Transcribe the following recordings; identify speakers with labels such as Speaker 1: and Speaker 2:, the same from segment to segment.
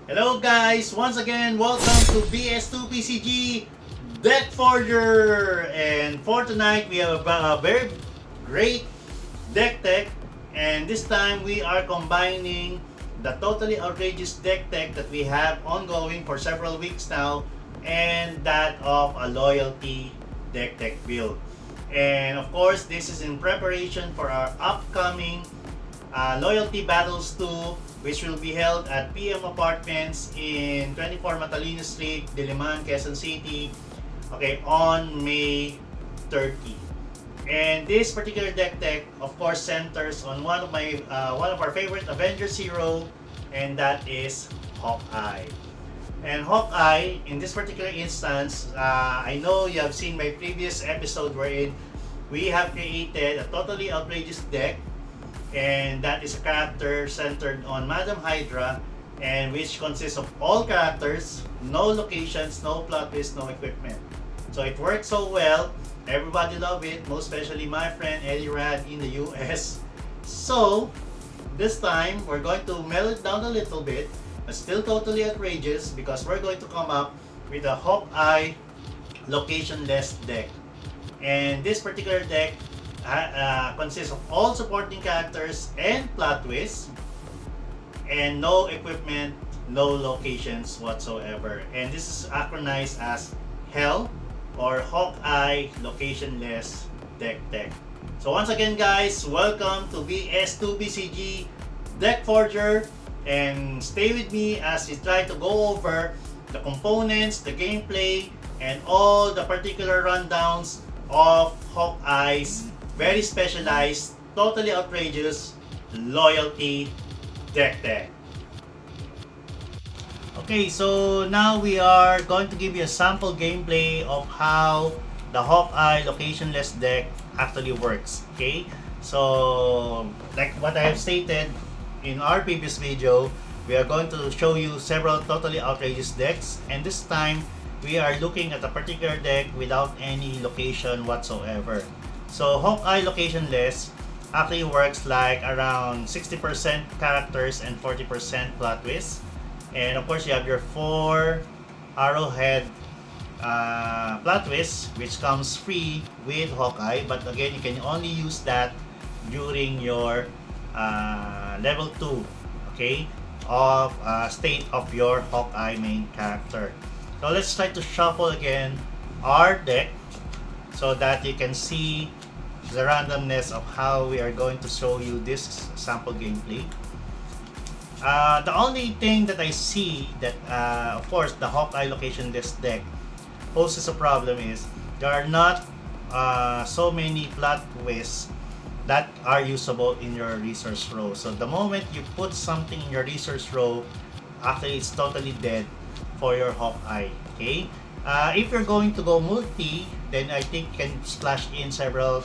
Speaker 1: Hello guys! Once again, welcome to BS2PCG Deck Forger! And for tonight, we have a very great deck tech. And this time, we are combining the totally outrageous deck tech that we have ongoing for several weeks now and that of a loyalty deck tech build. And of course, this is in preparation for our upcoming Loyalty Battles 2, which will be held at PM Apartments in 24 Matalino Street, Diliman, Quezon City, okay, on May 30. And this particular deck tech, of course, centers on one of our favorite Avengers hero, and that is Hawkeye. And Hawkeye, in this particular instance, I know you have seen my previous episode wherein we have created a totally outrageous deck, and that is a character centered on Madame Hydra, and which consists of all characters, no locations, no plot twist, no equipment. So it works so well, everybody love it, most especially my friend Eddie Rad in the US. So this time we're going to mellow it down a little bit, but still totally outrageous because we're going to come up with a Hawkeye Locationless deck. And this particular deck consists of all supporting characters and plot twists, and no equipment, no locations whatsoever. And this is acronized as H.E.L.L, or Hawkeye Locationless Deck Tech. So once again guys, welcome to BS2BCG Deck Forger, and stay with me as we try to go over the components, the gameplay, and all the particular rundowns of Hawkeye's very specialized, totally outrageous loyalty deck tech. Okay, so now we are going to give you a sample gameplay of how the Hawkeye Locationless deck actually works. Okay, so like what I have stated in our previous video, we are going to show you several totally outrageous decks, and this time we are looking at a particular deck without any location whatsoever. So Hawkeye Locationless actually works like around 60% characters and 40% plot twist. And of course you have your 4 arrowhead plot twist, which comes free with Hawkeye, but again you can only use that during your level 2, okay, of state of your Hawkeye main character. So let's try to shuffle again our deck so that you can see the randomness of how we are going to show you this sample gameplay. The only thing that I see that, of course, the Hawkeye Locationless deck poses a problem is there are not so many plot twists that are usable in your resource row. So the moment you put something in your resource row, actually it's totally dead for your Hawkeye. Okay, if you're going to go multi, then I think you can splash in several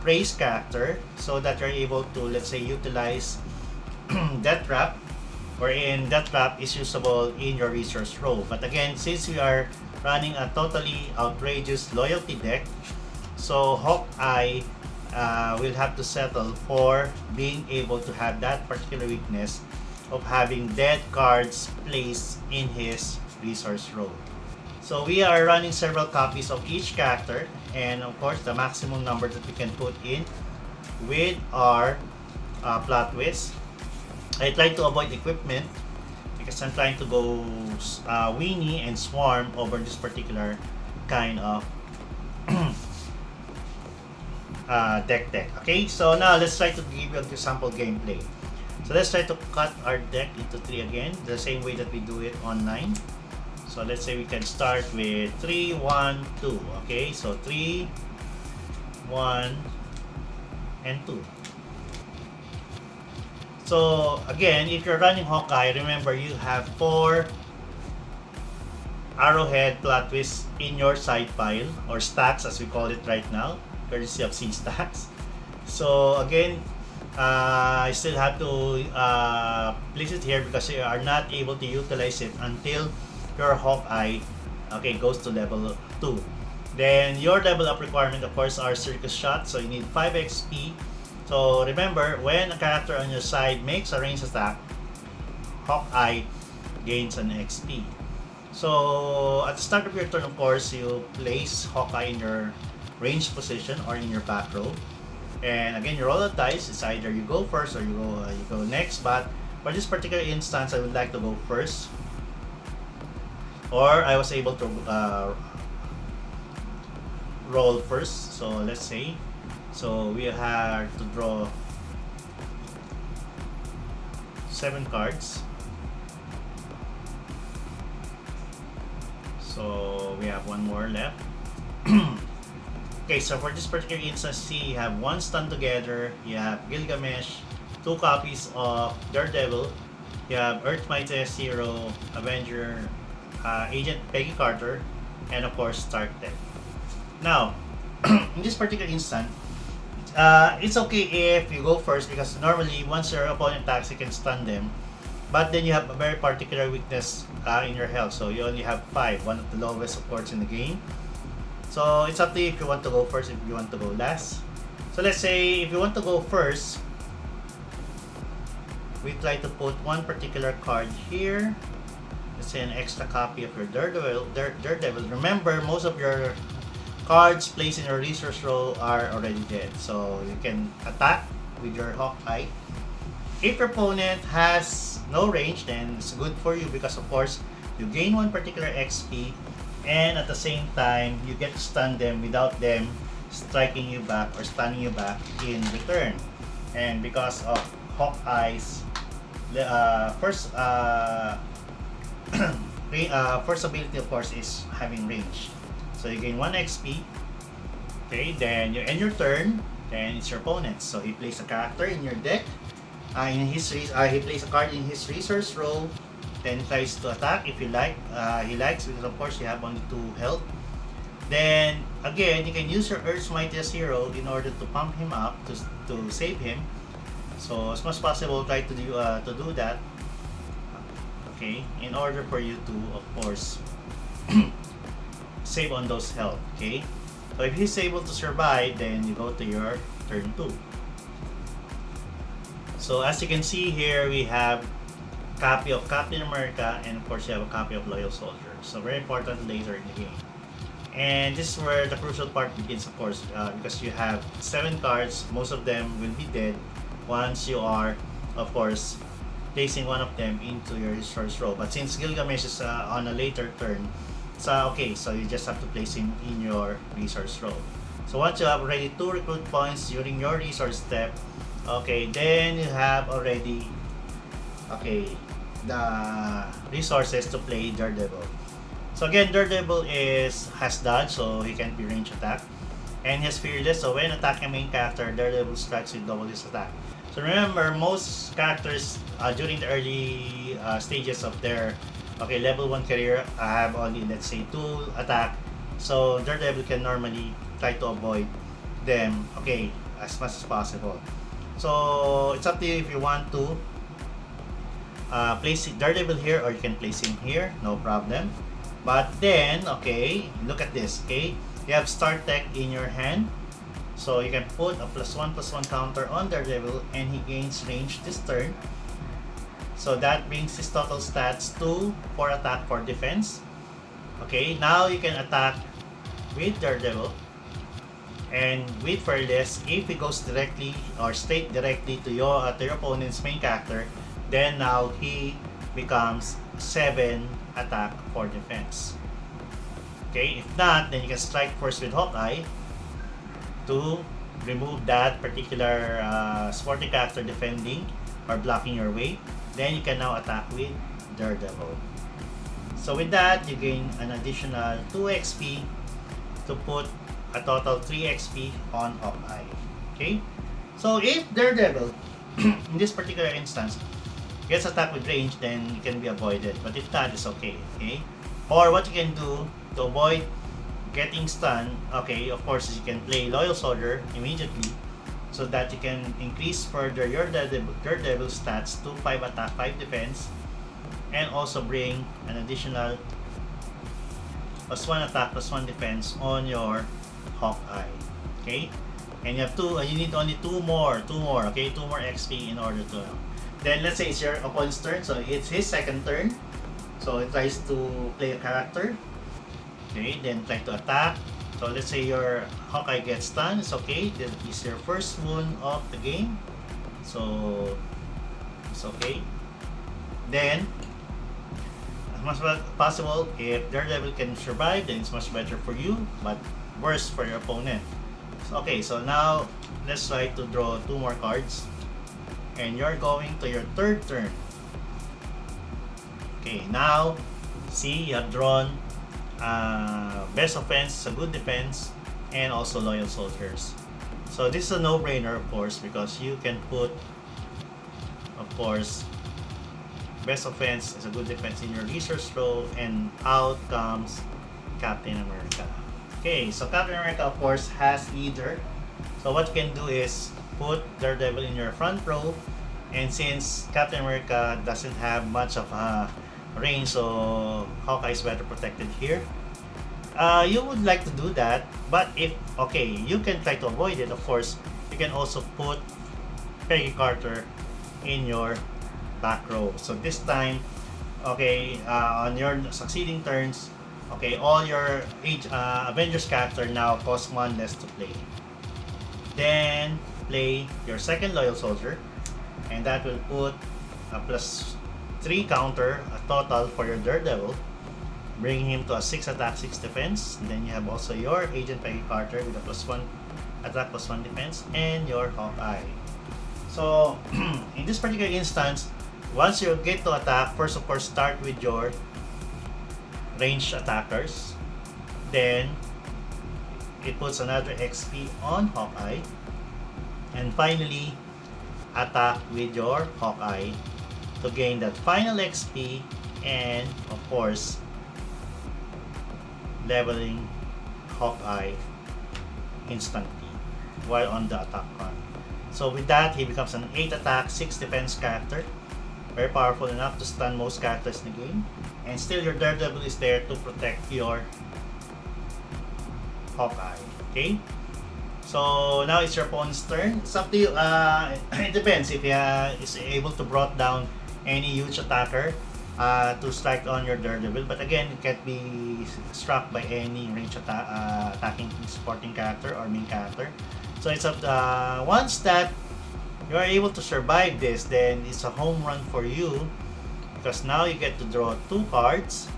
Speaker 1: praise character so that you're able to, let's say, utilize Death Trap, wherein Death Trap is usable in your resource row. But again, since we are running a totally outrageous loyalty deck, so Hawkeye will have to settle for being able to have that particular weakness of having dead cards placed in his resource row. So we are running several copies of each character, and of course the maximum number that we can put in with our plot twist. I try to avoid equipment because I'm trying to go weenie and swarm over this particular kind of deck tech. Okay, so now let's try to give you a sample gameplay. So let's try to cut our deck into 3 again, the same way that we do it on 9. So let's say we can start with 3, 1, 2. Okay, so 3, 1, and 2. So again, if you're running Hawkeye, remember you have 4 arrowhead plot twists in your side pile, or stacks as we call it right now, courtesy of C stacks. So again, I still have to place it here because you are not able to utilize it until your Hawkeye, okay, goes to level 2. Then your level up requirement, of course, are circus shots, so you need 5 XP. So remember, when a character on your side makes a ranged attack, Hawkeye gains an XP. So at the start of your turn, of course, you place Hawkeye in your range position or in your back row. And again, you roll a dice. It's either you go first or you go next. But for this particular instance, I would like to go first. Or I was able to roll first. So let's say, so we have to draw 7 cards. So we have 1 more left. Okay, so for this particular instance, see, you have 1 stun together, you have Gilgamesh, 2 copies of Daredevil, you have Earth's Mightiest Hero, Avenger, Agent Peggy Carter, and of course Stark Tech. Now, in this particular instance, it's okay if you go first because normally once your opponent attacks, you can stun them. But then you have a very particular weakness in your health, so you only have 5, one of the lowest of course in the game. So it's up to you if you want to go first, if you want to go last. So let's say if you want to go first, we try to put one particular card here. Let's say an extra copy of your Daredevil. Remember, most of your cards placed in your resource row are already dead, so you can attack with your Hawkeye. If your opponent has no range, then it's good for you because of course you gain 1 particular XP, and at the same time you get to stun them without them striking you back or stunning you back in return. And because of Hawkeye's first ability, of course, is having range, so you gain 1 XP. Okay, then you end your turn, then it's your opponent, so he plays a character in your deck. He plays a card in his resource row, then tries to attack if he likes, because of course you have only 2 health. Then again, you can use your Earth's Mightiest Hero in order to pump him up to save him. So as much as possible, try to do that. Okay, in order for you to, of course, save on those health. Okay, so if he's able to survive, then you go to your turn 2. So as you can see here, we have a copy of Captain America, and of course you have a copy of Loyal Soldier. So very important later in the game. And this is where the crucial part begins, of course, because you have 7 cards. Most of them will be dead once you are, of course, placing one of them into your resource row. But since Gilgamesh is on a later turn, it's okay, so you just have to place him in your resource row. So once you have already 2 recruit points during your resource step, okay, then you have already the resources to play Daredevil. So again, Daredevil has dodge, so he can be range attack, and he's fearless, so when attacking main character, Daredevil strikes with double his attack. So remember, most characters during the early stages of their level 1 career have only, let's say, 2 attack, so Daredevil can normally try to avoid them as much as possible. So it's up to you if you want to place Daredevil here, or you can place him here, no problem. But then, look at this, you have Stark Tech in your hand, so you can put a +1/+1 counter on Daredevil, and he gains range this turn. So that brings his total stats to 4 attack, 4 defense. Okay, now you can attack with Daredevil. And with Fearless, if it goes directly or straight directly to your opponent's main character, then now he becomes 7 attack, 4 defense. Okay, if not, then you can strike first with Hawkeye to remove that particular sporty character defending or blocking your way. Then you can now attack with Daredevil. So with that, you gain an additional 2 XP to put a total 3 XP on Hawkeye. Okay? So if Daredevil, in this particular instance, gets attacked with range, then it can be avoided. But if not, it's okay. Okay? Or what you can do to avoid getting stunned, of course, you can play Loyal Soldier immediately, so that you can increase further your Daredevil stats to 5 attack, 5 defense, and also bring an additional +1 attack, +1 defense on your Hawkeye. Okay, and you have you need only 2 more, 2 more XP in order to. Then let's say it's your opponent's turn, so it's his second turn. So it tries to play a character. Okay, then try to attack. So let's say your Hawkeye gets stunned. It's okay. This is your first wound of the game. So it's okay. Then, as much as possible, if Daredevil can survive, then it's much better for you, but worse for your opponent. So, okay, so now let's try to draw 2 more cards. And you're going to your 3rd turn. Okay, now see, you have drawn best offense, a good defense, and also loyal soldiers. So this is a no-brainer, of course, because you can put, of course, best offense is a good defense in your research row, and out comes Captain America. Okay, so Captain America, of course, has leader. So what you can do is put Daredevil in your front row, and since Captain America doesn't have much of a range, so Hawkeye is better protected here. You would like to do that, but if, okay, you can try to avoid it, of course. You can also put Peggy Carter in your back row. So this time, okay, on your succeeding turns, okay, all your Avengers character now cost 1 less to play. Then play your 2nd loyal soldier, and that will put a +3 counter, a total for your Daredevil, bringing him to a 6 attack, 6 defense. And then you have also your Agent Peggy Carter with a +1 attack, +1 defense, and your Hawkeye. So in this particular instance, once you get to attack, first of course start with your ranged attackers. Then it puts another XP on Hawkeye. And finally, attack with your Hawkeye to gain that final XP, and of course leveling Hawkeye instantly while on the attack run. So with that, he becomes an 8 attack, 6 defense character. Very powerful enough to stun most characters in the game. And still your Daredevil is there to protect your Hawkeye. Okay? So now it's your opponent's turn. It's up to you. It depends if he is able to brought down any huge attacker to strike on your Daredevil. But again, it can't be struck by any range attacking supporting character or main character. So it's up once that you are able to survive this, then it's a home run for you, because now you get to draw 2 cards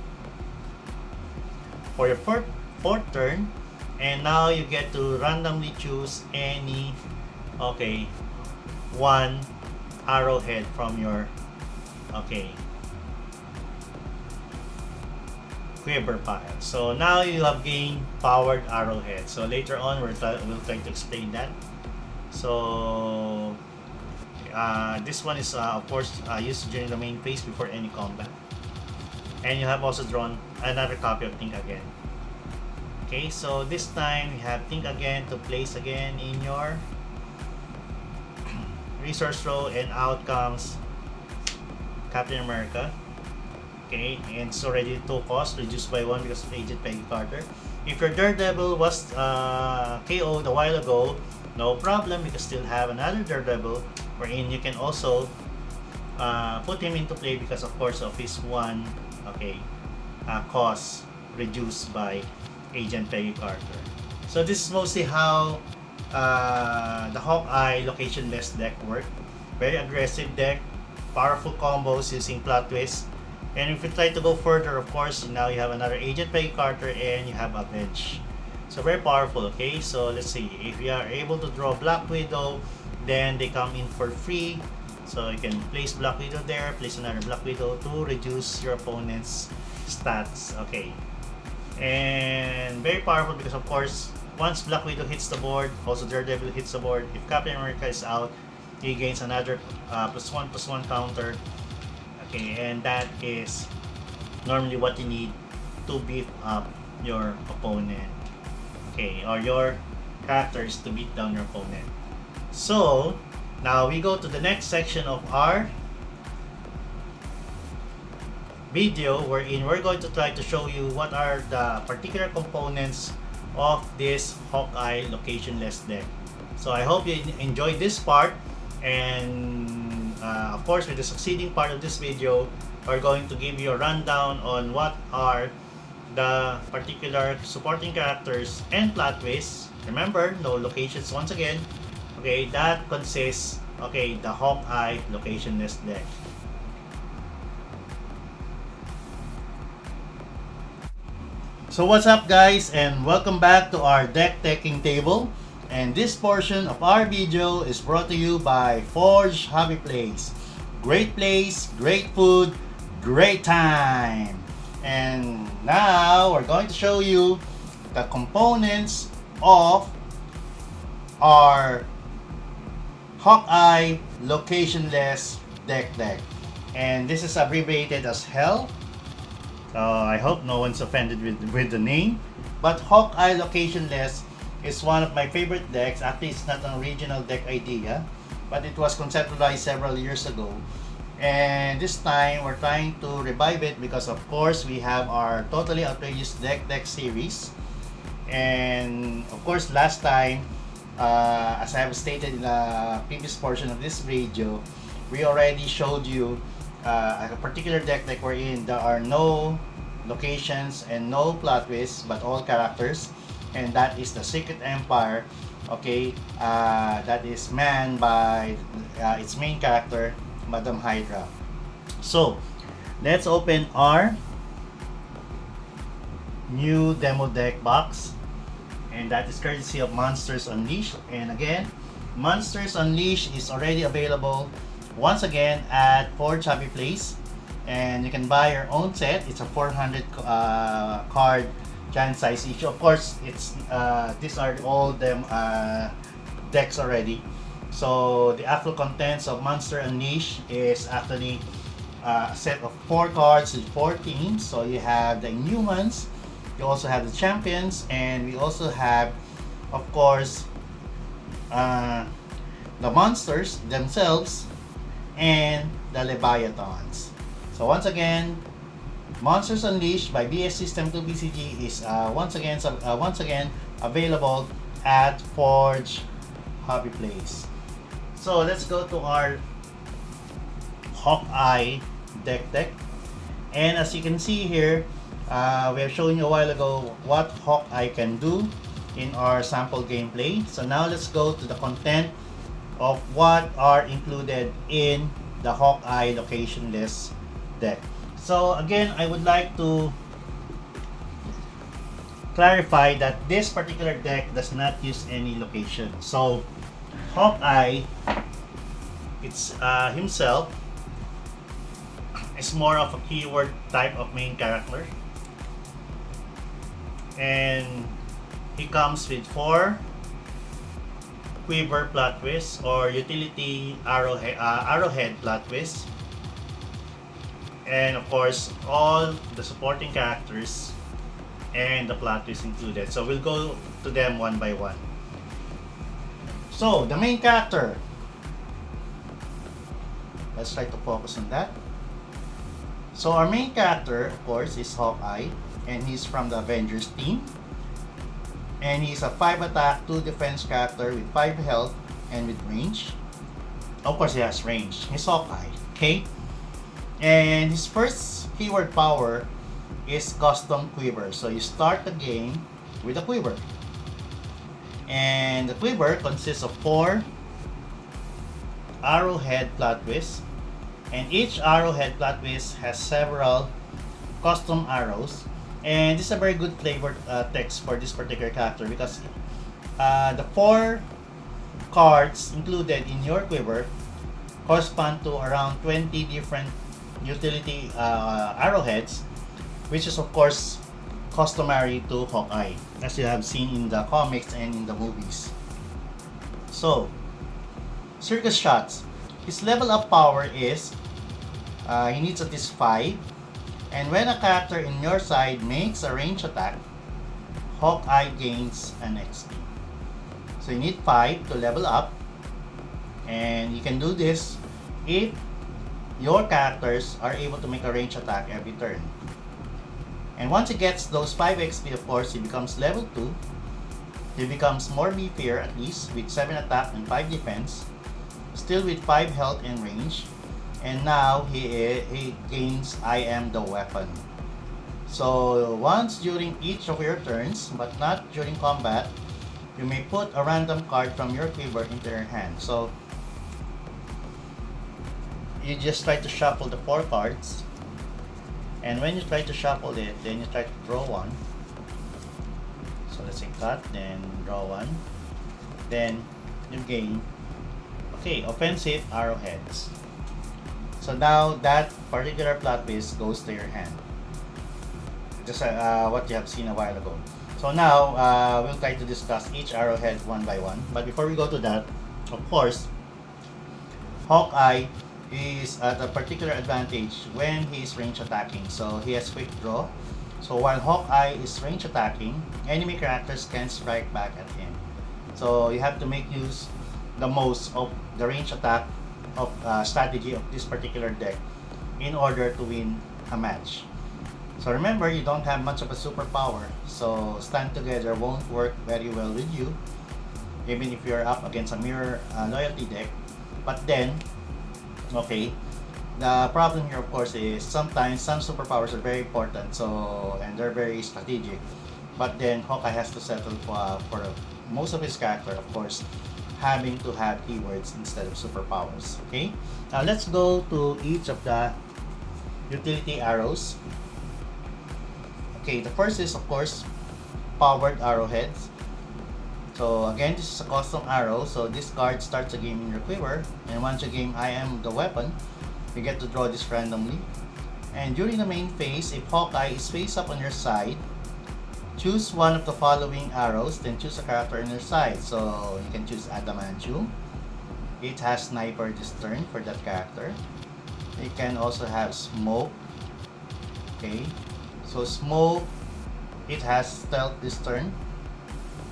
Speaker 1: for your 4th turn, and now you get to randomly choose any, okay, 1 arrowhead from your, okay, quiver pile. So now you have gained powered arrowhead. So later on we'll try to explain that. So this one is of course used during the main phase before any combat. And you have also drawn another copy of Think Again. Okay, so this time you have Think Again to place again in your resource row, and out comes Captain America. Okay, and it's already 2 cost, reduced by 1 because of Agent Peggy Carter. If your Daredevil was KO'd a while ago, no problem, you can still have another Daredevil, wherein you can also put him into play because of course of his 1, okay, cost reduced by Agent Peggy Carter. So this is mostly how the Hawkeye Locationless deck work. Very aggressive deck, powerful combos using plot twists. And if you try to go further, of course, now you have another Agent Peggy Carter and you have Avengers. So very powerful, okay? So let's see, if you are able to draw Black Widow, then they come in for free. So you can place Black Widow there, place another Black Widow to reduce your opponent's stats, okay? And very powerful because of course, once Black Widow hits the board, also Daredevil hits the board. If Captain America is out, he gains another +1/+1 counter. Okay, and that is normally what you need to beef up your opponent. Okay, or your characters to beat down your opponent. So now we go to the next section of our video, wherein we're going to try to show you what are the particular components of this Hawkeye Locationless deck. So I hope you enjoyed this part, and of course with the succeeding part of this video, are going to give you a rundown on what are the particular supporting characters and plot twists. Remember, no locations once again. Okay, that consists, okay, the Hawkeye Locationless deck. So what's up guys, and welcome back to our deck taking table. And this portion of our video is brought to you by Forge Hobby Place. Great place, great food, great time. And now we're going to show you the components of our Hawkeye Locationless deck. And this is abbreviated as H.E.L.L. I hope no one's offended with the name. But Hawkeye Locationless is one of my favorite decks. Actually, it's not an original deck idea, but it was conceptualized several years ago. And this time, we're trying to revive it because, of course, we have our Totally Outrageous Deck series. And, of course, last time, as I have stated in the previous portion of this video, we already showed you a particular deck wherein there are no locations and no plot twists, but all characters. And that is the Secret Empire, okay, that is manned by its main character, Madame Hydra. So, let's open our new demo deck box, and that is courtesy of Monsters Unleashed. And again, Monsters Unleashed is already available once again at Forge Hobby Place, and you can buy your own set. It's a 400 card giant size issue. Of course, it's these are all them decks already. So the actual contents of Monster Unleashed is actually a set of 4 cards with 4 teams. So you have the Inhumans, you also have the Champions, and we also have, of course, the monsters themselves and the Leviathans. So once again, Monsters Unleashed by BS System 2 BCG is once again available at Forge Hobby Place. So let's go to our Hawkeye deck. And as you can see here, we have shown you a while ago what Hawkeye can do in our sample gameplay. So now let's go to the content of what are included in the Hawkeye Locationless deck. So again, I would like to clarify that this particular deck does not use any location. So Hawkeye, it's himself is more of a keyword type of main character, and he comes with 4 quiver plot twists or utility arrowhead plot twists, and of course all the supporting characters and the plot twists included. So we'll go to them one by one. So the main character, let's try to focus on that. So our main character, of course, is Hawkeye, and he's from the Avengers team. And he's a 5 attack, 2 defense character with 5 health and with range. Of course, he has range. He's Hawkeye, okay? And his first keyword power is custom quiver. So you start the game with a quiver. And the quiver consists of 4 arrowhead plot twists. And each arrowhead plot twist has several custom arrows. And this is a very good flavor text for this particular character, because the 4 cards included in your quiver correspond to around 20 different utility arrowheads, which is of course customary to Hawkeye, as you have seen in the comics and in the movies. So, circus shots. His level up power is he needs at least 5. And when a character in your side makes a range attack, Hawkeye gains an XP. So you need 5 to level up. And you can do this if your characters are able to make a range attack every turn. And once he gets those 5 XP, of course, he becomes level 2. He becomes more beefier, at least, with 7 attack and 5 defense. Still with 5 health and range. and now he gains I am the weapon. So once during each of your turns, but not during combat, you may put a random card from your quiver into your hand. So you just try to shuffle the 4 cards, and when you try to shuffle it, then you try to draw one. So let's say cut, then draw one, then you gain, okay, offensive arrowheads. So now that particular plot twist goes to your hand, just what you have seen a while ago. So now we'll try to discuss each arrowhead one by one, but before we go to that, of course, Hawkeye is at a particular advantage when he is range attacking. So he has quick draw. So while Hawkeye is range attacking, enemy characters can strike back at him. So you have to make use the most of the range attack of strategy of this particular deck in order to win a match. So remember, you don't have much of a superpower, so stand together won't work very well with you, even if you're up against a mirror loyalty deck. But then, okay, the problem here of course is sometimes some superpowers are very important, so and they're very strategic, but then Hawkeye has to settle for most of his character, of course, having to have keywords instead of superpowers. Okay, now let's go to each of the utility arrows. Okay, the first is of course powered arrowheads. So again, this is a custom arrow, so this card starts a game in your quiver, and once you game I am the weapon, you get to draw this randomly. And during the main phase, if Hawkeye is face up on your side, choose one of the following arrows, then choose a character on your side. So you can choose Adamantium. It has Sniper this turn for that character. You can also have Smoke. Okay, so Smoke, it has Stealth this turn.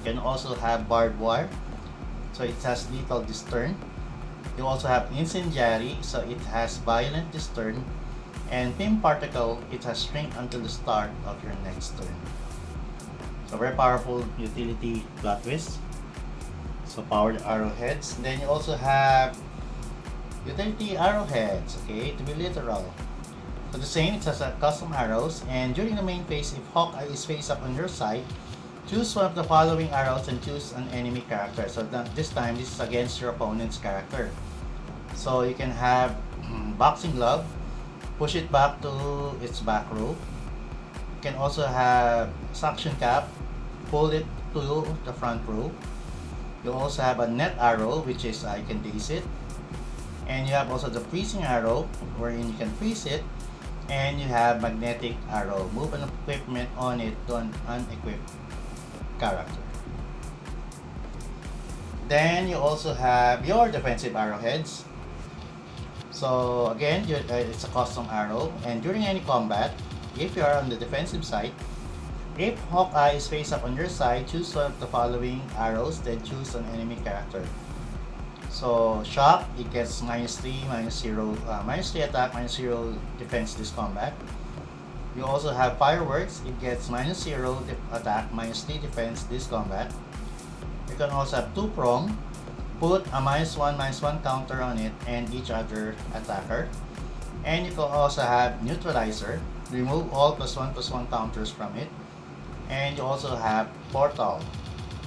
Speaker 1: You can also have Barbed Wire, so it has Lethal this turn. You also have Incendiary, so it has Violent this turn. And Pim Particle, it has Shrink until the start of your next turn. So very powerful utility plot twist. So powered arrowheads. Then you also have utility arrowheads, okay, to be literal. So the same, it has a custom arrows, and during the main phase, if Hawkeye is face up on your side, choose one of the following arrows and choose an enemy character. So this time, this is against your opponent's character. So you can have Boxing Glove, push it back to its back row. You can also have Suction Cap, pull it to the front row. You also have a Net Arrow, which is you can daze it. And you have also the Freezing Arrow, wherein you can freeze it. And you have Magnetic Arrow, move an equipment on it to an unequipped character. Then you also have your defensive arrowheads. So again, it's a custom arrow, and during any combat, if you are on the defensive side, if Hawkeye is face up on your side, choose one of the following arrows, then choose an enemy character. So Shock, it gets -3, -0, -3 attack, -0 defense this combat. You also have Fireworks, it gets -0 attack, -3 defense this combat. You can also have Two Prong, put a -1/-1 counter on it and each other attacker. And you can also have Neutralizer, remove all +1/+1 counters from it. And you also have Portal,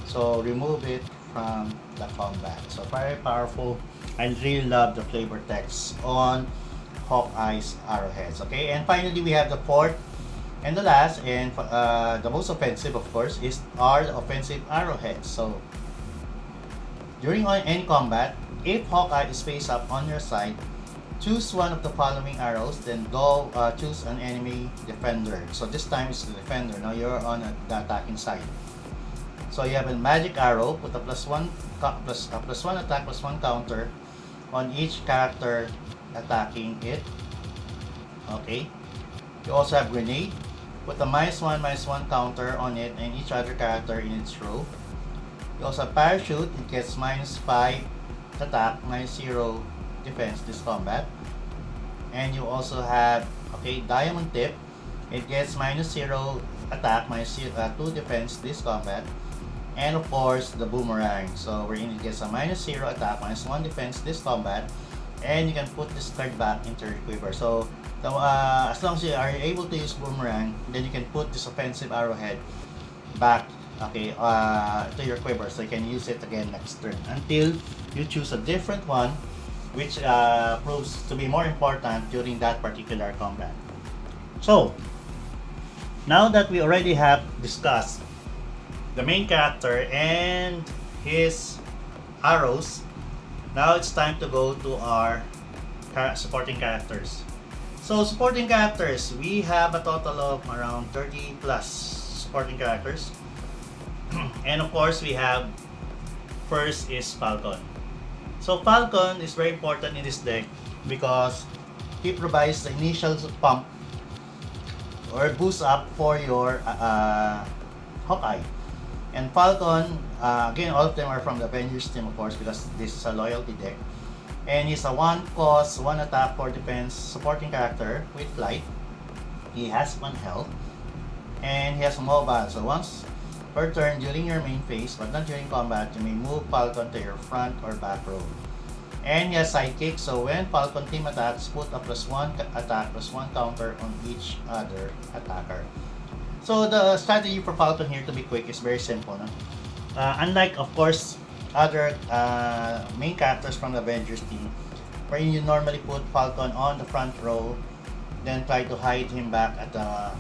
Speaker 1: so remove it from the combat. So very powerful. I really love the flavor text on Hawkeye's arrowheads. Okay, and finally we have the fourth and the last, and the most offensive of course are the offensive arrowheads. So during any combat, if Hawkeye is face up on your side, choose one of the following arrows, then choose an enemy defender. So this time it's the defender. Now you're on the attacking side. So you have a magic arrow, put a +1 attack, +1 counter on each character attacking it. Okay. You also have grenade, put a -1/-1 counter on it and each other character in its row. You also have parachute, it gets -5 attack, -0 defense this combat. And you also have diamond tip, it gets -0 attack, -2 defense this combat. And of course the boomerang, so wherein it gets a -0 attack, -1 defense this combat, and you can put this card back into your quiver. So as long as you are able to use boomerang, then you can put this offensive arrowhead back, okay, to your quiver, so you can use it again next turn until you choose a different one, which proves to be more important during that particular combat. So now that we already have discussed the main character and his arrows, now it's time to go to our supporting characters. So supporting characters, we have a total of around 30 plus supporting characters. And of course we have, first is Falcon. So Falcon is very important in this deck because he provides the initial pump or boost up for your Hawkeye. And Falcon, again, all of them are from the Avengers team, of course, because this is a loyalty deck. And he's a 1 cost, 1 attack, 4 defense supporting character with flight. He has 1 health. And he has mobile. So once per turn during your main phase, but not during combat, you may move Falcon to your front or back row. And he has sidekick, so when Falcon team attacks, put a +1 attack, +1 counter on each other attacker. So the strategy for Falcon here, to be quick, is very simple. No? Unlike, of course, other main characters from the Avengers team, wherein you normally put Falcon on the front row, then try to hide him back at the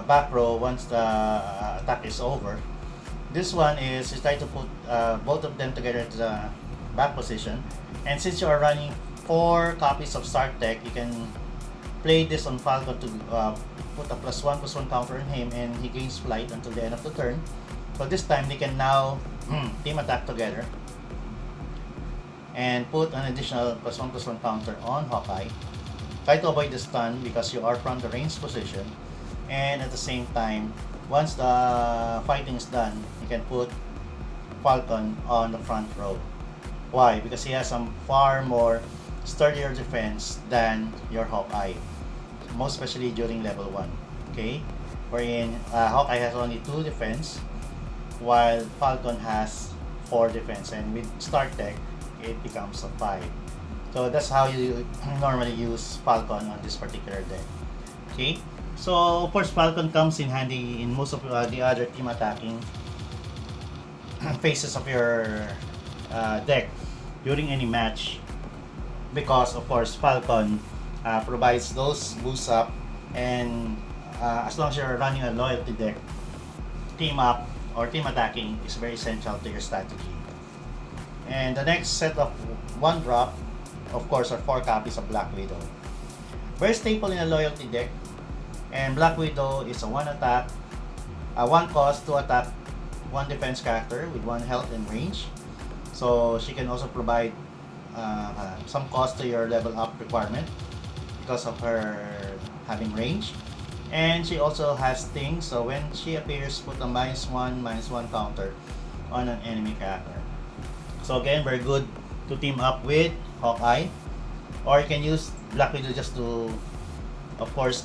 Speaker 1: back row once the attack is over. This one is you try to put both of them together at the back position, and since you are running 4 copies of Start Tech, you can play this on Falcon to put a +1/+1 counter on him, and he gains flight until the end of the turn. So this time they can now team attack together and put an additional +1/+1 counter on Hawkeye. Try to avoid the stun because you are from the range position, and at the same time, once the fighting is done, you can put Falcon on the front row. Why? Because he has some far more sturdier defense than your Hawkeye, most especially during level 1. Okay, wherein Hawkeye has only 2 defense, while Falcon has 4 defense, and with Start Tech, it becomes a 5. So that's how you normally use Falcon on this particular deck. Okay, so of course Falcon comes in handy in most of the other team attacking phases of your deck during any match, because of course Falcon provides those boosts up, and as long as you're running a loyalty deck, team up or team attacking is very essential to your strategy. And the next set of 1 drop, of course, are 4 copies of Black Widow. Very staple in a loyalty deck, and Black Widow is a 1 attack, 1 cost, 2 attack, 1 defense character with 1 health and range. So she can also provide some cost to your level up requirement because of her having range. And she also has Sting, so when she appears, put a -1/-1 counter on an enemy character. So again, very good to team up with Hawkeye, or you can use Black Widow just to, of course,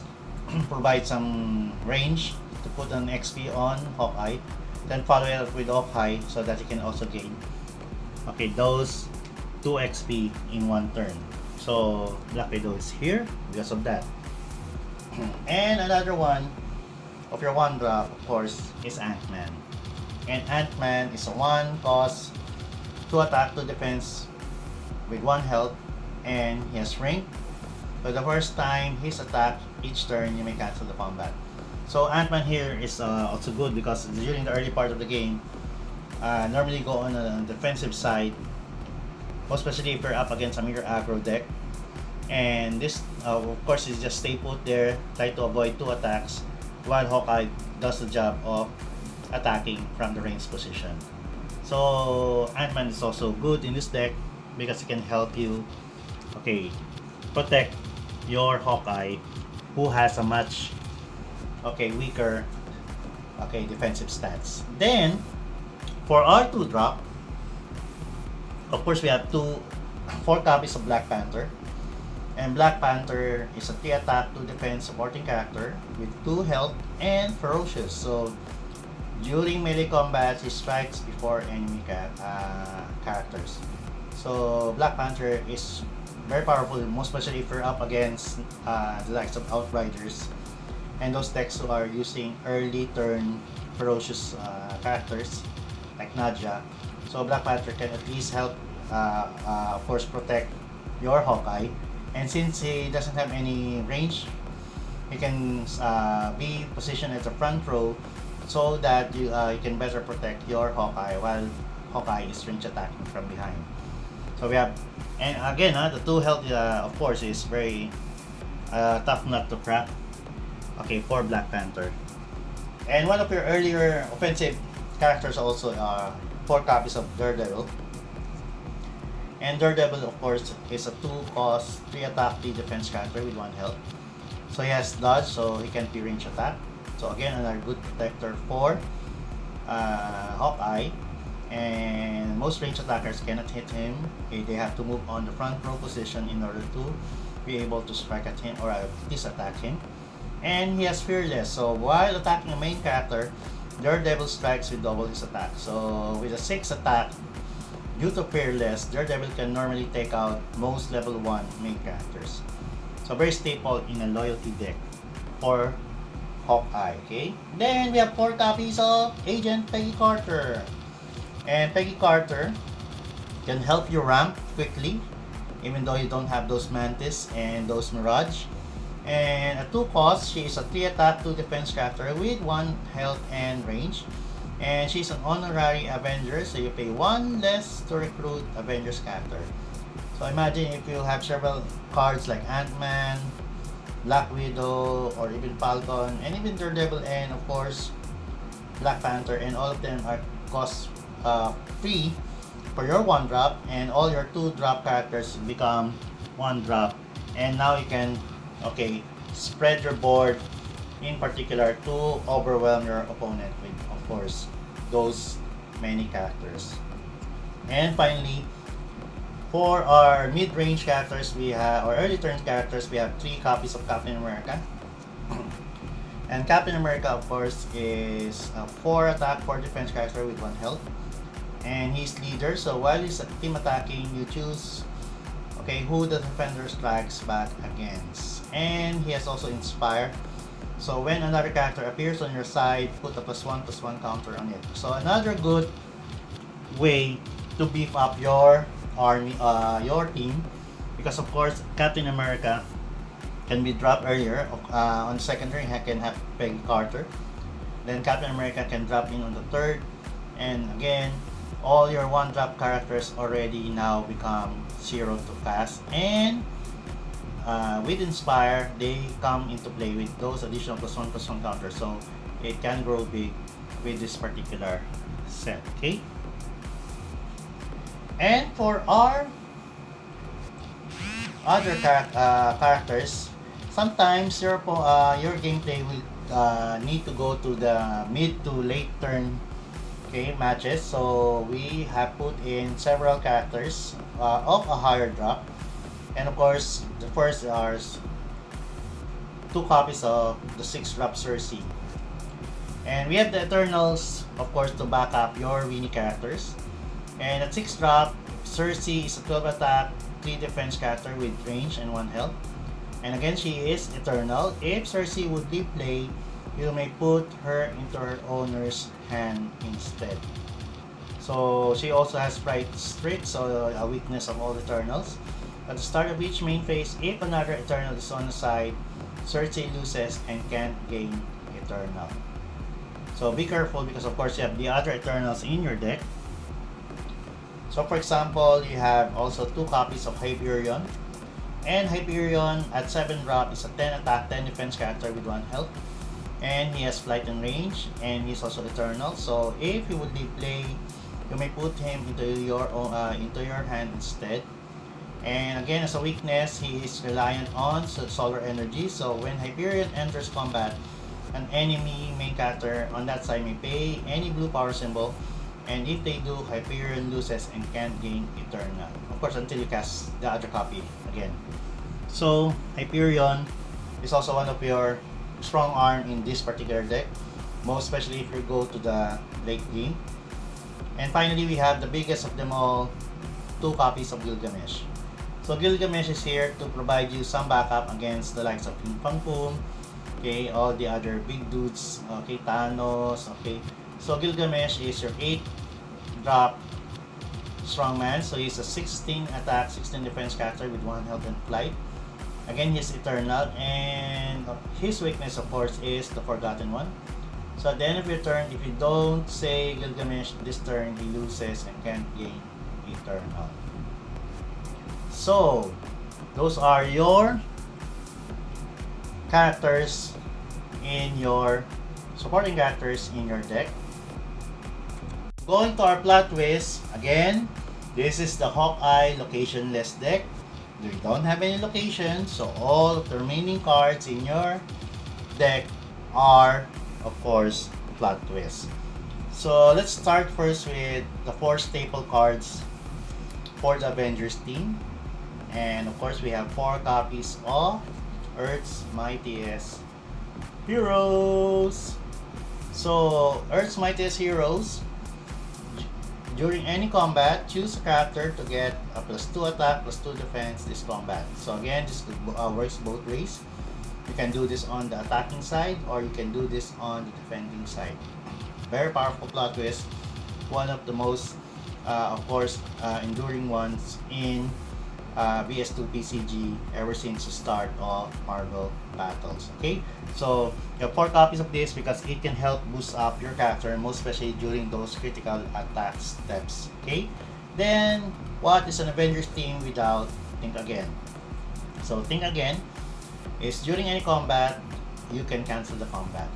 Speaker 1: provide some range to put an XP on Hawkeye, then follow it up with Hawkeye so that you can also gain, okay, those 2 XP in 1 turn. So Black Widow is here because of that. And another one of your 1 drop, of course, is Ant-Man. And Ant-Man is a 1 cost, 2 attack, 2 defense with 1 health, and he has rank. For the first time his attack each turn, you may cancel the combat. So Ant-Man here is also good because during the early part of the game, normally go on a defensive side, most especially if you're up against a mirror aggro deck. And this of course is just stay put there, try to avoid 2 attacks while Hawkeye does the job of attacking from the range position. So Ant-Man is also good in this deck because it can help you, okay, protect your Hawkeye, who has a much, okay, weaker, okay, defensive stats. Then for our 2 drop, of course we have 4 copies of Black Panther. And Black Panther is a 3 attack, 2 defense supporting character with 2 health and ferocious. So during melee combat, he strikes before enemy characters. So Black Panther is very powerful, most especially if you're up against the likes of Outriders and those decks who are using early turn ferocious characters like Nadia. So Black Panther can at least help, of course, protect your Hawkeye. And since he doesn't have any range, he can be positioned at the front row so that you can better protect your Hawkeye while Hawkeye is range attacking from behind. So we have, and again, the 2 health, of course, is very tough nut to crack. Okay, for Black Panther. And one of your earlier offensive characters also are 4 copies of Daredevil. And Daredevil, of course, is a 2 cost, 3 attack, 3 defense character with 1 health. So he has dodge, so he can be range attack. So again, another good protector for Hawkeye. And most range attackers cannot hit him. Okay, they have to move on the front row position in order to be able to strike at him or at least attack him. And he has Fearless, so while attacking a main character, Daredevil strikes with double his attack. So with a 6 attack, due to Fearless, Daredevil can normally take out most level 1 main characters. So very staple in a loyalty deck for Hawkeye. Okay. Then we have 4 copies of Agent Peggy Carter. And Peggy Carter can help you ramp quickly, even though you don't have those Mantis and those Mirage. And at 2 costs, she is a 3 attack, 2 defense character with 1 health and range. And she's an honorary Avenger, so you pay 1 less to recruit Avengers character. So imagine if you have several cards like Ant-Man, Black Widow, or even Falcon, and even Daredevil, and of course Black Panther, and all of them are cost free for your 1 drop, and all your 2 drop characters become 1 drop. And now you can, okay, spread your board in particular to overwhelm your opponent with, of course, those many characters. And finally, for our mid-range characters, we have, or early turn characters, we have 3 copies of Captain America. And Captain America, of course, is a 4 attack, 4 defense character with 1 health. And he's leader, so while he's team attacking, you choose, okay, who the defender strikes back against. And he has also Inspire. So when another character appears on your side, put a +1/+1 counter on it. So another good way to beef up your army, your team, because of course Captain America can be dropped earlier. On the second turn, he can have Peggy Carter. Then Captain America can drop in on the third, and again, all your 1 drop characters already now become 0 to cast. And with Inspire, they come into play with those additional +1/+1 counters, so it can grow big with this particular set. Okay. And for our other characters, sometimes your gameplay will need to go to the mid to late turn, okay, matches. So we have put in several characters of a higher drop. And of course, the first are 2 copies of the 6 drop Cersei. And we have the Eternals, of course, to back up your Winnie characters. And at 6 drop, Cersei is a 12 attack, 3 defense character with range and 1 health. And again, she is Eternal. If Cersei would leave play, you may put her into her owner's hand instead. So she also has Pride Streak, so a weakness of all Eternals. At the start of each main phase, if another Eternal is on the side, Cersei loses and can't gain Eternal. So be careful, because of course you have the other Eternals in your deck. So for example, you have also 2 copies of Hyperion. And Hyperion at 7 drop is a 10 attack, 10 defense character with 1 health. And he has flight and range, and he's also Eternal. So if he would leave play, you may put him into your hand instead. And again, as a weakness, he is reliant on solar energy. So when Hyperion enters combat, an enemy main character on that side may pay any blue power symbol, and if they do, Hyperion loses and can't gain Eternal. Of course, until you cast the other copy again. So Hyperion is also one of your strong arm in this particular deck, most especially if you go to the late game. And finally, we have the biggest of them all, 2 copies of Gilgamesh. So Gilgamesh is here to provide you some backup against the likes of King Fang Foom, okay, all the other big dudes, okay, Thanos, okay. So Gilgamesh is your 8 drop strongman, so he's a 16 attack, 16 defense character with 1 health and flight. Again, he's eternal, and his weakness, of course, is the Forgotten One. So at the end of your turn, if you don't say Gilgamesh this turn, he loses and can't gain eternal. So those are your characters in your supporting characters in your deck. Going to our plot twist, again, this is the Hawkeye Locationless deck. We don't have any location, so all of the remaining cards in your deck are, of course, plot twist. So let's start first with the 4 staple cards for the Avengers team. And of course, we have 4 copies of Earth's Mightiest Heroes. So Earth's Mightiest Heroes, during any combat, choose a character to get a +2 attack, +2 defense this combat. So again, this works both ways. You can do this on the attacking side, or you can do this on the defending side. Very powerful plot twist. One of the most, of course, enduring ones in VS2 PCG ever since the start of Marvel battles. Okay, so you have 4 copies of this because it can help boost up your character, most especially during those critical attack steps. Okay, then what is an Avengers team without Think Again? So Think Again is during any combat, you can cancel the combat.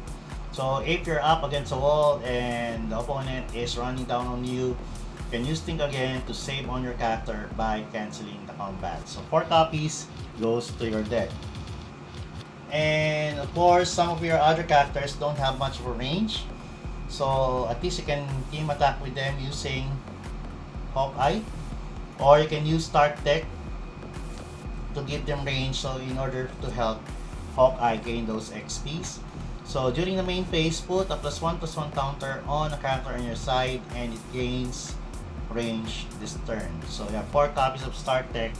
Speaker 1: So if you're up against a wall and the opponent is running down on you, you can use Think Again to save on your character by canceling the combat. So 4 copies goes to your deck. And of course, some of your other characters don't have much of a range. So at least you can team attack with them using Hawkeye. Or you can use Start Tech to give them range, so in order to help Hawkeye gain those XPs. So during the main phase, put a +1/+1 counter on a character on your side and it gains range this turn. So you have 4 copies of Star Tech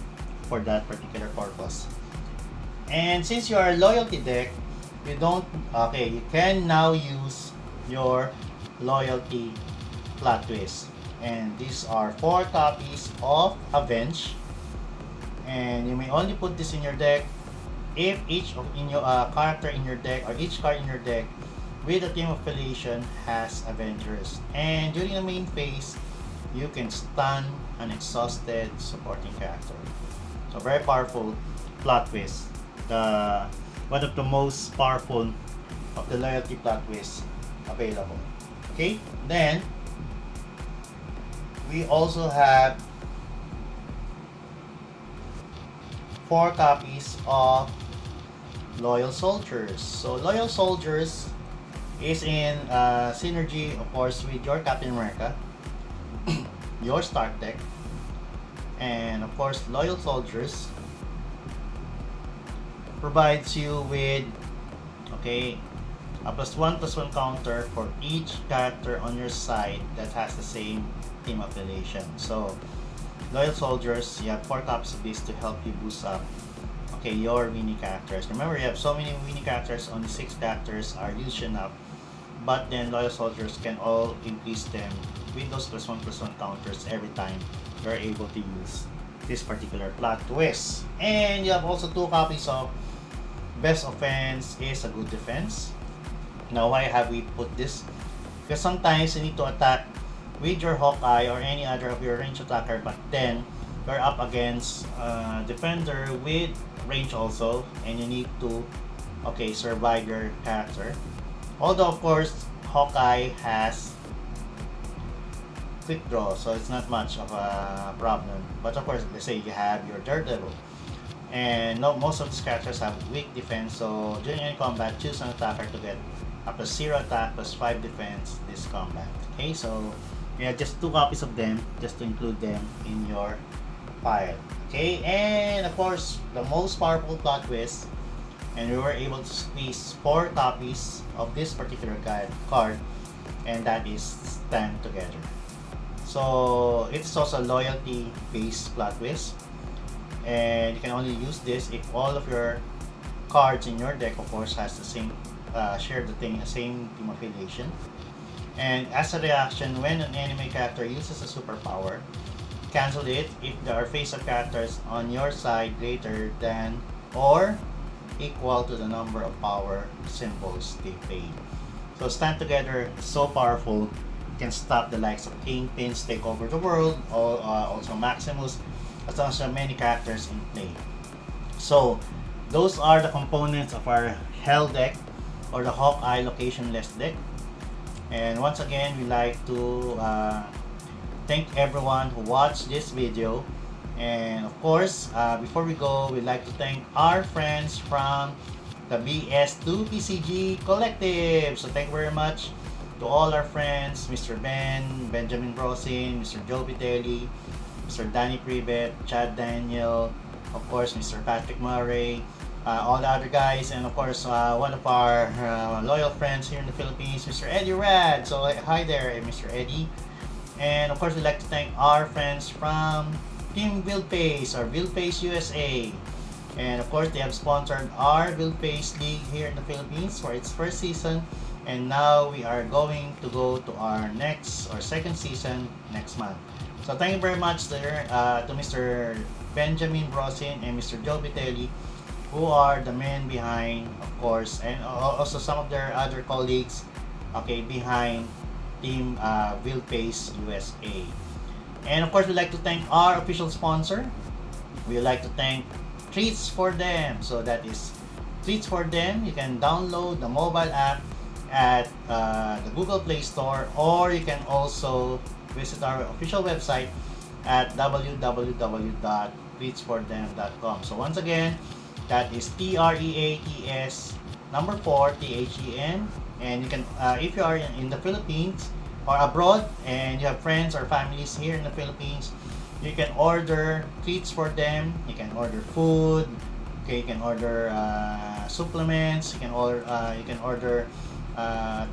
Speaker 1: for that particular purpose. And since you are a loyalty deck, you can now use your loyalty plot twist. And these are 4 copies of Avenge. And you may only put this in your deck if each of character in your deck, or each card in your deck with a team affiliation has Avengers. And during the main phase, you can stun an exhausted supporting character. So very powerful plot twist. One of the most powerful of the loyalty plot twists available. Okay, then we also have 4 copies of Loyal Soldiers. So Loyal Soldiers is in synergy, of course, with your Captain America, your Start Tech, and of course, Loyal Soldiers provides you with a +1/+1 counter for each character on your side that has the same team affiliation. So Loyal Soldiers, you have 4 copies of this to help you boost up your mini characters. Remember, you have so many mini characters, only 6 characters are used enough, but then Loyal Soldiers can all increase them with those +1/+1 counters every time you're able to use this particular plot twist. And you have also 2 copies of Best Offense is a Good Defense. Now, why have we put this? Because sometimes you need to attack with your Hawkeye or any other of your range attacker, but then you're up against a defender with range also, and you need to survive your character. Although of course Hawkeye has quick draw, so it's not much of a problem. But of course, let's say you have your Daredevil, and most of these characters have weak defense, so during any combat, choose an attacker to get a +0 attack, +5 defense this combat. Okay, so you have just 2 copies of them just to include them in your pile. Okay, and of course, the most powerful plot twist, and we were able to squeeze 4 copies of this particular card, and that is Stand Together. So it's also a loyalty based plot twist, and you can only use this if all of your cards in your deck, of course, has the same share the same team affiliation. And as a reaction, when an enemy character uses a superpower, cancel it if there are face-up characters on your side greater than or equal to the number of power symbols they paid. So Stand Together is so powerful, it can stop the likes of Kingpins take over the world, or also Maximus, as long as there are many characters in play. So those are the components of our H.E.L.L deck, or the Hawkeye Locationless deck. And once again, we like to thank everyone who watched this video. And of course, before we go, we'd like to thank our friends from the BS2PCG Collective. So thank you very much to all our friends, Mr. Benjamin Brosin, Mr. Joe Vitelli, Mr. Danny Privet, Chad Daniel, of course, Mr. Patrick Murray, all the other guys, and of course, one of our loyal friends here in the Philippines, Mr. Eddie Rad. So hi there, Mr. Eddie. And of course, we'd like to thank our friends from Team Wheelpace, or Wheelpace USA. And of course, they have sponsored our Wheelpace League here in the Philippines for its first season. And now we are going to go to our next or second season next month. So thank you very much there to Mr. Benjamin Brosin and Mr. Joe Vitelli, who are the men behind, of course, and also some of their other colleagues, okay, behind Team Wheelpace USA. And of course, we'd like to thank our official sponsor. We'd like to thank Treats for Them. So that is Treats for Them. You can download the mobile app at the Google Play Store, or you can also visit our official website at www.treatsforthem.com. So once again, that is TREATS number 4 THEM. And you can, if you are in the Philippines or abroad and you have friends or families here in the Philippines, you can order Treats for Them. You can order food. Okay, you can order supplements. You can order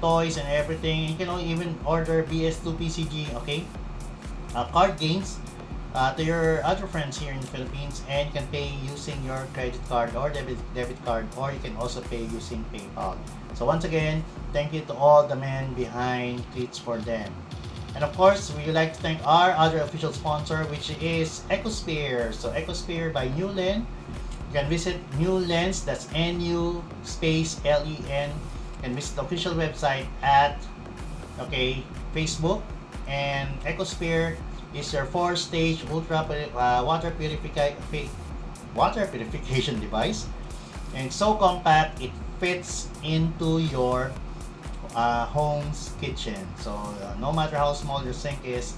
Speaker 1: toys and everything. You can even order BS2PCG, okay, card games to your other friends here in the Philippines, and you can pay using your credit card or debit card, or you can also pay using PayPal. So once again, thank you to all the men behind Treats for Them. And of course, we would like to thank our other official sponsor, which is Ecosphere. So Ecosphere by New Len. You can visit New Lens, that's NU space LEN, and visit the official website at, okay, Facebook. And Ecosphere is your 4-stage ultra water purification device, and it's so compact it fits into your home's kitchen. So no matter how small your sink is,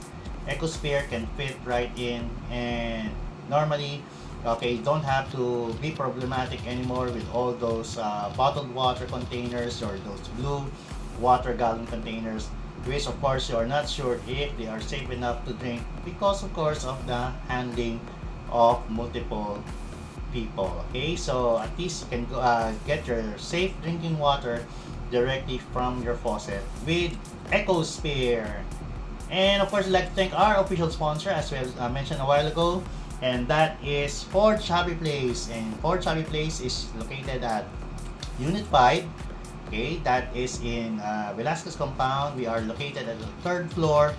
Speaker 1: Ecosphere can fit right in. And normally, okay, you don't have to be problematic anymore with all those bottled water containers or those blue water gallon containers, which of course you are not sure if they are safe enough to drink because of course of the handling of multiple people. Okay, so at least you can get your safe drinking water directly from your faucet with Ecosphere. And of course, I'd like to thank our official sponsor, as we have mentioned a while ago, and that is Forge Hobby Place. And Forge Hobby Place is located at Unit 5. Okay, that is in Velasquez Compound. We are located at the 3rd floor,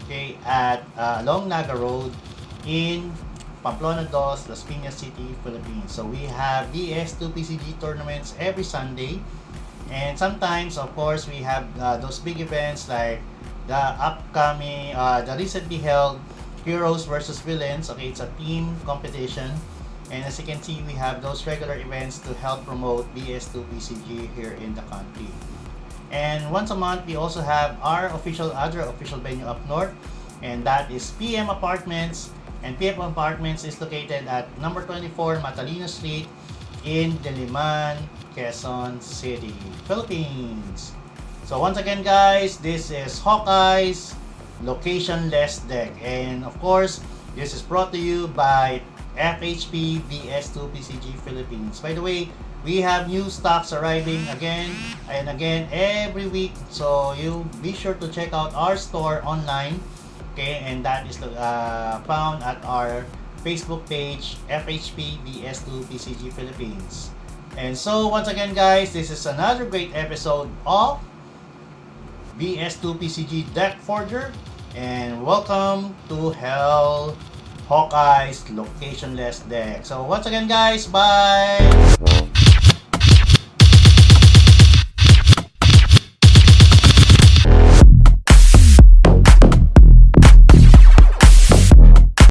Speaker 1: okay, at along Naga Road in Pamplona 2, Las Piñas City, Philippines. So we have BS2PCG tournaments every Sunday, and sometimes, of course, we have those big events like the upcoming, the recently held Heroes versus Villains. Okay, it's a team competition. And as you can see, we have those regular events to help promote BS2PCG here in the country. And once a month, we also have our other official venue up north, and that is PM Apartments. And PM Apartments is located at number 24 Matalino Street in Diliman, Quezon City, Philippines. So once again, guys, this is Hawkeye's Locationless deck. And of course, this is brought to you by FHP BS2PCG Philippines. By the way, we have new stocks arriving again and again every week, so you be sure to check out our store online Okay, and that is found at our Facebook page, FHP VS2 PCG Philippines. And so, once again guys, this is another great episode of VS2 PCG Deck Forger. And welcome to H.E.L.L. Hawkeye's Locationless deck. So once again guys, bye!